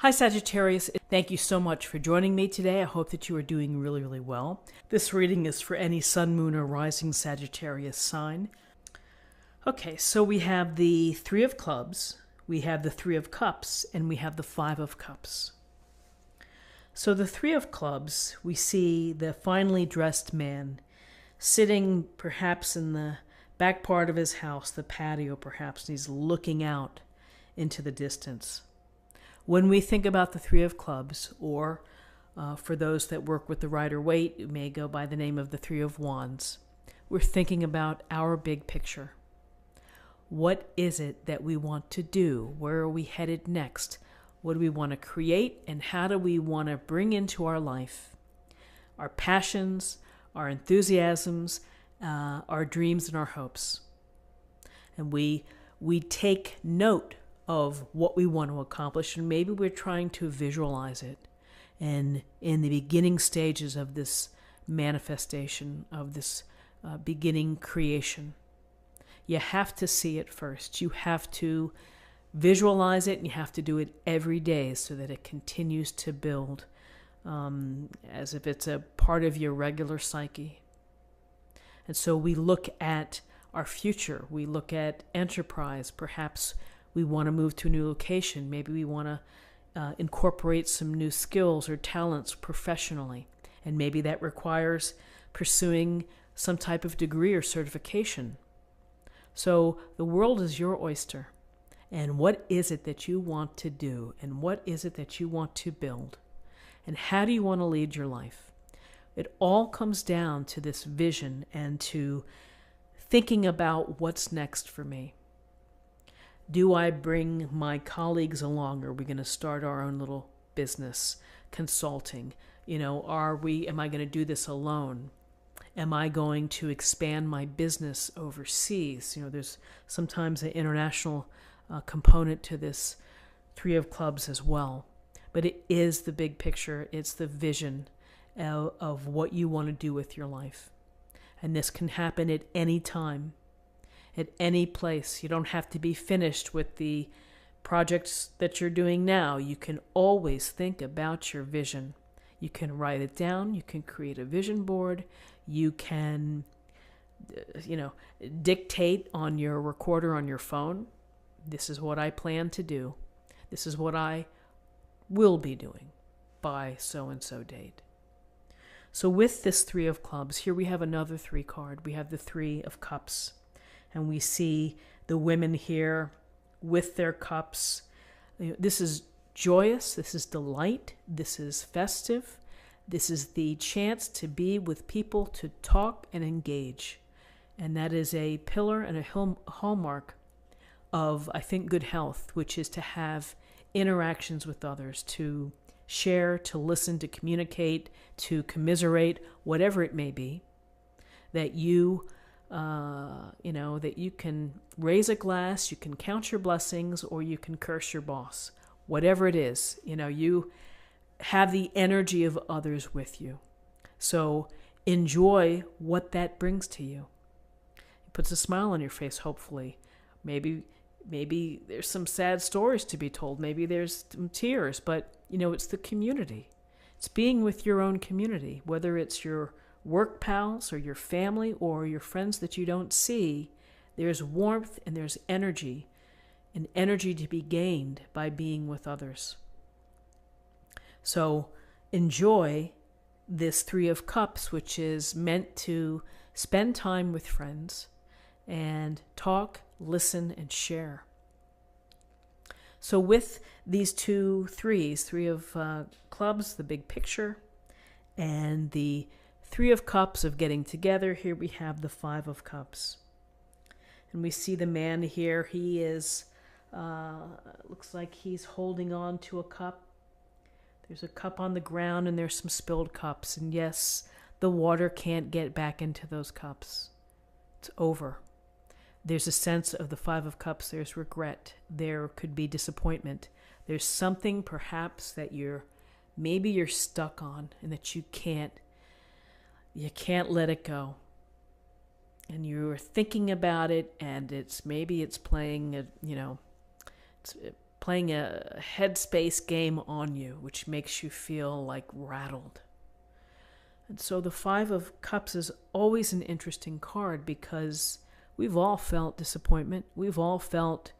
Hi Sagittarius, thank you so much for joining me today. I hope that you are doing really, really well. This reading is for any Sun, Moon, or Rising Sagittarius sign. Okay, so we have the Three of Clubs, we have the Three of Cups, and we have the Five of Cups. So the Three of Clubs, we see the finely dressed man sitting perhaps in the back part of his house, the patio perhaps, and he's looking out into the distance. When we think about the Three of Clubs, or for those that work with the Rider-Waite, it may go by the name of the Three of Wands, we're thinking about our big picture. What is it that we want to do? Where are we headed next? What do we want to create, and how do we want to bring into our life our passions, our enthusiasms, our dreams, and our hopes? And we take note of what we want to accomplish, and maybe we're trying to visualize it. And in the beginning stages of this manifestation, of this beginning creation, you have to see it first. You have to visualize it, and you have to do it every day so that it continues to build as if it's a part of your regular psyche. And so we look at our future. We look at enterprise. Perhaps we want to move to a new location. Maybe we want to incorporate some new skills or talents professionally. And maybe that requires pursuing some type of degree or certification. So the world is your oyster. And what is it that you want to do? And what is it that you want to build? And how do you want to lead your life? It all comes down to this vision and to thinking about what's next for me. Do I bring my colleagues along? Are we going to start our own little business consulting? Am I going to do this alone? Am I going to expand my business overseas? There's sometimes an international component to this Three of Clubs as well. But it is the big picture. It's the vision of what you want to do with your life. And this can happen at any time, at any place. You don't have to be finished with the projects that you're doing now. You can always think about your vision. You can write it down. You can create a vision board. You can, dictate on your recorder on your phone. This is what I plan to do. This is what I will be doing by so-and-so date. So with this Three of Clubs, here we have another three card. We have the Three of Cups. And we see the women here with their cups. This is joyous. This is delight. This is festive. This is the chance to be with people, to talk and engage. And that is a pillar and a hallmark of, I think, good health, which is to have interactions with others, to share, to listen, to communicate, to commiserate, whatever it may be, that you can raise a glass, you can count your blessings, or you can curse your boss. Whatever it is, you have the energy of others with you. So enjoy what that brings to you. It puts a smile on your face, hopefully. Maybe there's some sad stories to be told. Maybe there's some tears, but, it's the community. It's being with your own community, whether it's your work pals or your family or your friends that you don't see. There's warmth and there's energy, and energy to be gained by being with others. So enjoy this Three of Cups, which is meant to spend time with friends and talk, listen, and share. So with these two threes, Three of Clubs, the big picture, and the Three of Cups of getting together, here we have the Five of Cups. And we see the man here. He is, looks like he's holding on to a cup. There's a cup on the ground, and there's some spilled cups. And yes, the water can't get back into those cups. It's over. There's a sense of the Five of Cups. There's regret. There could be disappointment. There's something perhaps that maybe you're stuck on, and that you can't let it go. And you're thinking about it, and it's playing playing a headspace game on you, which makes you feel like rattled. And so the Five of Cups is always an interesting card because we've all felt disappointment. We've all felt,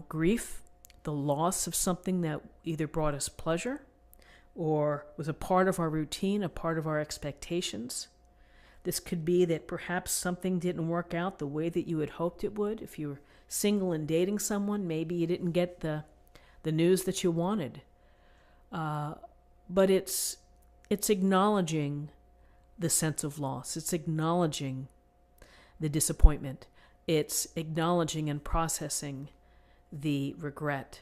grief, the loss of something that either brought us pleasure or was a part of our routine, a part of our expectations. This could be that perhaps something didn't work out the way that you had hoped it would. If you were single and dating someone, maybe you didn't get the news that you wanted. But it's acknowledging the sense of loss. It's acknowledging the disappointment. It's acknowledging and processing the regret.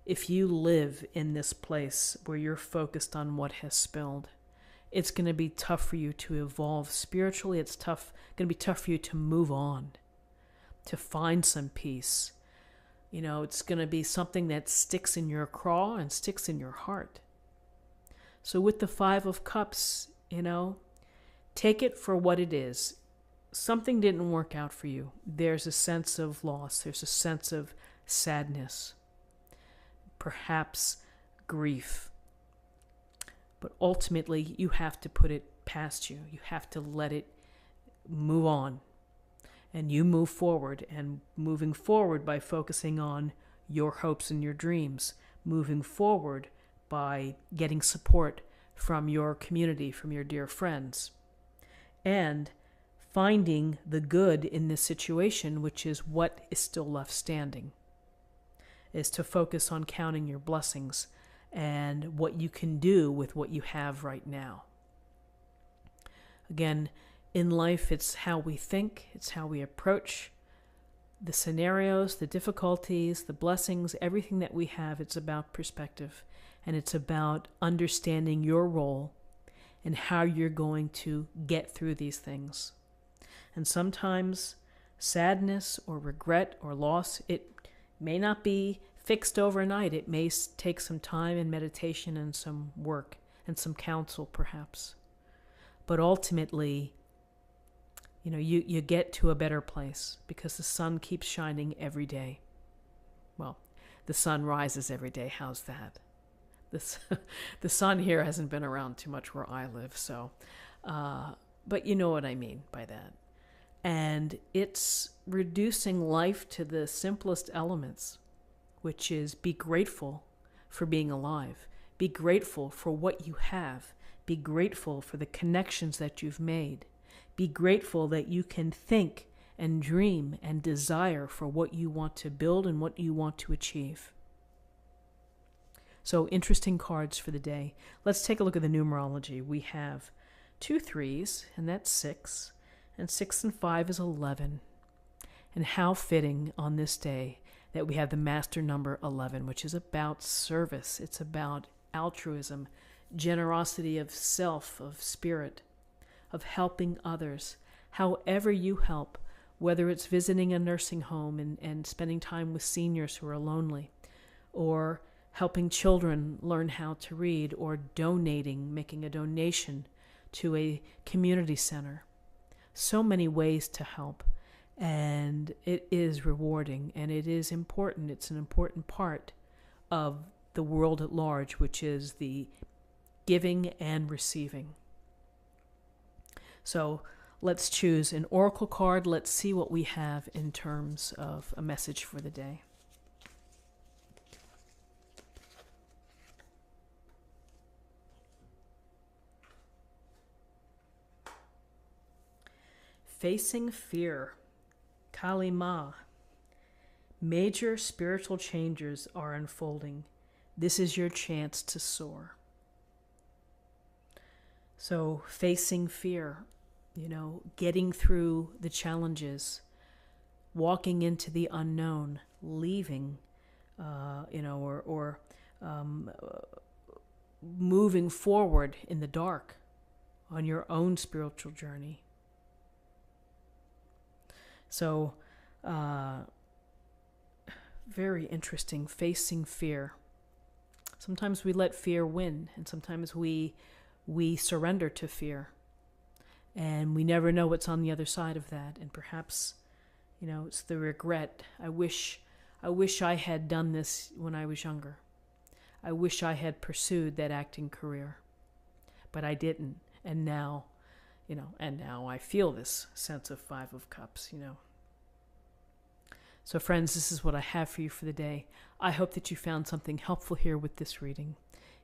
If you live in this place where you're focused on what has spilled, it's going to be tough for you to evolve spiritually. It's going to be tough for you to move on, to find some peace. It's going to be something that sticks in your craw and sticks in your heart. So with the Five of Cups, take it for what it is. Something didn't work out for you. There's a sense of loss. There's a sense of sadness, perhaps grief. But ultimately, you have to put it past you. You have to let it move on. And you move forward, and moving forward by focusing on your hopes and your dreams, moving forward by getting support from your community, from your dear friends, and finding the good in this situation, which is what is still left standing, is to focus on counting your blessings and what you can do with what you have right now. Again, in life, it's how we think, it's how we approach the scenarios, the difficulties, the blessings, everything that we have. It's about perspective, and it's about understanding your role and how you're going to get through these things. And sometimes sadness or regret or loss, it may not be fixed overnight. It may take some time and meditation and some work and some counsel, perhaps. But ultimately, you get to a better place because the sun keeps shining every day. Well, the sun rises every day. How's that? The sun here hasn't been around too much where I live, so, but you know what I mean by that. And it's reducing life to the simplest elements, which is be grateful for being alive. Be grateful for what you have. Be grateful for the connections that you've made. Be grateful that you can think and dream and desire for what you want to build and what you want to achieve. So, interesting cards for the day. Let's take a look at the numerology. We have 2 3s, and that's 6, and 6 and 5 is 11. And how fitting on this day that we have the master number 11, which is about service. It's about altruism, generosity of self, of spirit, of helping others. However you help, whether it's visiting a nursing home and spending time with seniors who are lonely, or helping children learn how to read, or donating, making a donation to a community center. So many ways to help, and it is rewarding, and it is important. It's an important part of the world at large, which is the giving and receiving. So let's choose an oracle card. Let's see what we have in terms of a message for the day. Facing fear, Kali Ma. Major spiritual changes are unfolding. This is your chance to soar. So facing fear, getting through the challenges, walking into the unknown, leaving, or moving forward in the dark on your own spiritual journey. So, very interesting, facing fear. Sometimes we let fear win, and sometimes we surrender to fear. And we never know what's on the other side of that. And perhaps, it's the regret. I wish I wish I had done this when I was younger. I wish I had pursued that acting career, but I didn't. And now, and now I feel this sense of Five of Cups, So friends, this is what I have for you for the day. I hope that you found something helpful here with this reading.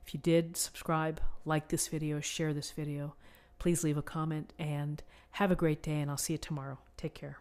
If you did, subscribe, like this video, share this video. Please leave a comment, and have a great day, and I'll see you tomorrow. Take care.